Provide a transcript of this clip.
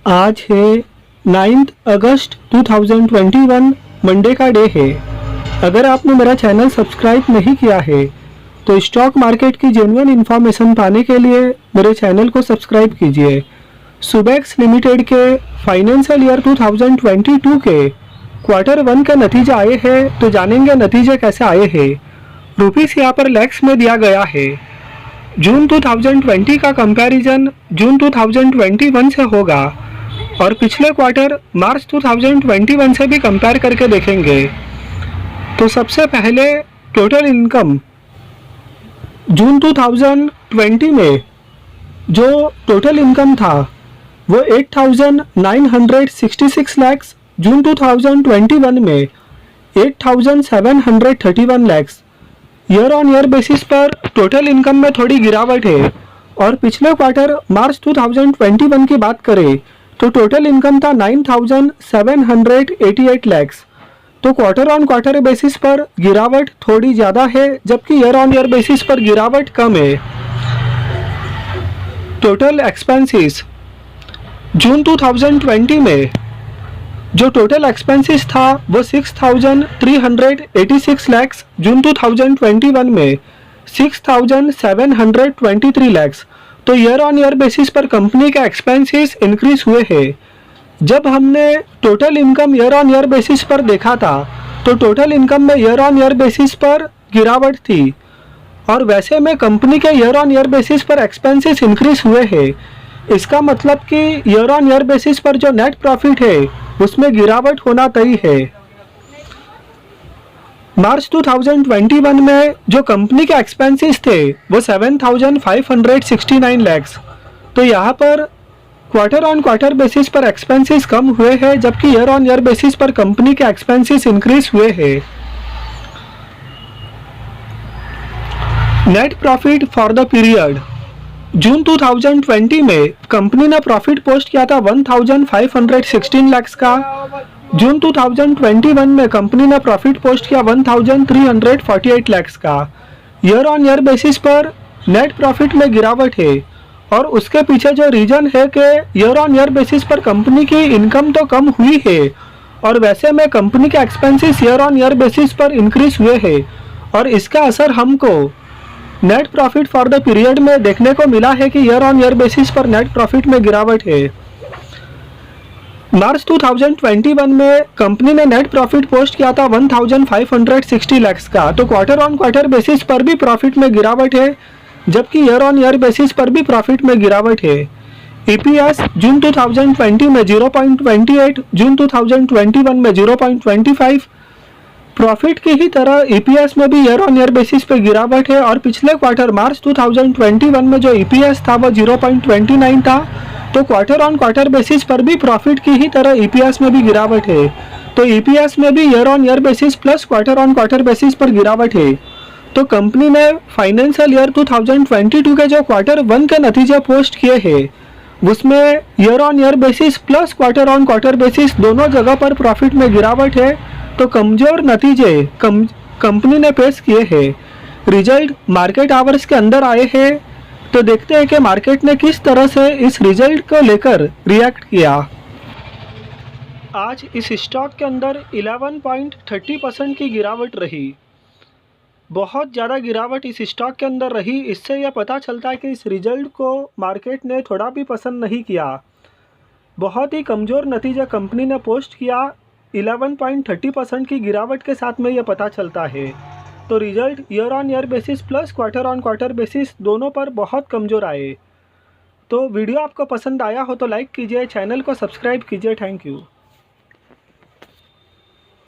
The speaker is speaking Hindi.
आज है 9 अगस्त 2021 मंडे का डे है। अगर आपने मेरा चैनल सब्सक्राइब नहीं किया है तो स्टॉक मार्केट की जेन्युइन इन्फॉर्मेशन पाने के लिए मेरे चैनल को सब्सक्राइब कीजिए। सुबेक्स लिमिटेड के फाइनेंशियल ईयर 2022 के क्वार्टर 1 के नतीजे आए हैं, तो जानेंगे नतीजे कैसे आए हैं। रुपीस यहाँ पर लैक्स में दिया गया है। जून 2020 का कंपैरिजन जून 2021 से होगा और पिछले क्वार्टर मार्च 2021 से भी कंपेयर करके देखेंगे। तो सबसे पहले टोटल इनकम जून 2020 में जो टोटल इनकम था वो 8,966 लैक्स, जून 2021 में 8,731 lakhs. Year on year basis पर टोटल इनकम में थोड़ी गिरावट है और पिछले क्वार्टर मार्च 2021 की बात करें तो टोटल इनकम था 9,788 लैक्स। तो क्वार्टर ऑन क्वार्टर बेसिस पर गिरावट थोड़ी ज़्यादा है, जबकि ईयर ऑन ईयर बेसिस पर गिरावट कम है। टोटल एक्सपेंसेस जून 2020 में जो टोटल एक्सपेंसेस था वो 6,386 लैक्स, जून 2021 में 6,723 लैक्स। तो ईयर ऑन ईयर बेसिस पर कंपनी के एक्सपेंसेस इंक्रीज हुए हैं। जब हमने total income year on year basis पर देखा था तो टोटल इनकम में ईयर ऑन ईयर बेसिस पर गिरावट थी और वैसे में कंपनी के ईयर ऑन ईयर बेसिस पर एक्सपेंसेस इंक्रीज हुए हैं। इसका मतलब कि ईयर ऑन ईयर बेसिस पर जो नेट प्रॉफिट है उसमें गिरावट होना तय है। मार्च 2021 में जो कंपनी के एक्सपेंसेस थे वो 7,569 लैक्स। तो यहाँ पर क्वार्टर ऑन क्वार्टर बेसिस पर एक्सपेंसेस कम हुए हैं, जबकि ईयर ऑन ईयर बेसिस पर कंपनी के एक्सपेंसेस इंक्रीज हुए हैं। Net profit for the period June 2020 में कंपनी ने प्रॉफिट पोस्ट किया था 1,516 लैक्स का। जून 2021 में कंपनी ने प्रॉफिट पोस्ट किया 1,348 लैक्स का। ईयर ऑन ईयर बेसिस पर नेट प्रॉफिट में गिरावट है और उसके पीछे जो रीजन है कि ईयर ऑन ईयर बेसिस पर कंपनी की इनकम तो कम हुई है और वैसे में कंपनी के expenses year on year basis पर इंक्रीज हुए हैं और इसका असर हमको net profit for the period में देखने को मिला है कि ईयर ऑन ईयर बेसिस पर नेट प्रॉफिट में गिरावट है। मार्च 2021 में कंपनी ने नेट प्रॉफिट पोस्ट किया था 1,560 लैक्स का। तो क्वार्टर ऑन क्वार्टर बेसिस पर भी प्रॉफिट में गिरावट है, जबकि ईयर ऑन ईयर बेसिस पर भी प्रॉफिट में गिरावट है। ईपीएस जून 2020 में 0.28, जून 2021 में 0.25। प्रॉफिट की ही तरह ईपीएस में भी ईयर ऑन ईयर बेसिस पे गिरावट है और पिछले क्वार्टर मार्च 2021 में जो ईपीएस था वो 0.29 था। तो क्वार्टर ऑन क्वार्टर बेसिस पर भी प्रॉफिट की ही तरह ईपीएस में भी गिरावट है। तो ईपीएस में भी year on year basis plus quarter on quarter basis पर गिरावट है। तो कंपनी ने फाइनेंशियल ईयर 2022 के जो क्वार्टर 1 के नतीजे पोस्ट किए हैं उसमें year on year basis plus quarter on quarter basis दोनों जगह पर प्रॉफिट में गिरावट है। तो कमजोर नतीजे कंपनी ने पेश किए हैं। रिजल्ट मार्केट आवर्स के अंदर आए हैं, तो देखते हैं कि मार्केट ने किस तरह से इस रिजल्ट को लेकर रिएक्ट किया। आज इस स्टॉक के अंदर 11.30% की गिरावट रही। बहुत ज़्यादा गिरावट इस स्टॉक के अंदर रही। इससे यह पता चलता है कि इस रिजल्ट को मार्केट ने थोड़ा भी पसंद नहीं किया। बहुत ही कमज़ोर नतीजा कंपनी ने पोस्ट किया। 11.30% की गिरावट के साथ में यह पता चलता है। तो result year on year basis plus quarter on quarter basis दोनों पर बहुत कमज़ोर आए। तो वीडियो आपको पसंद आया हो तो लाइक कीजिए, चैनल को सब्सक्राइब कीजिए। Thank you.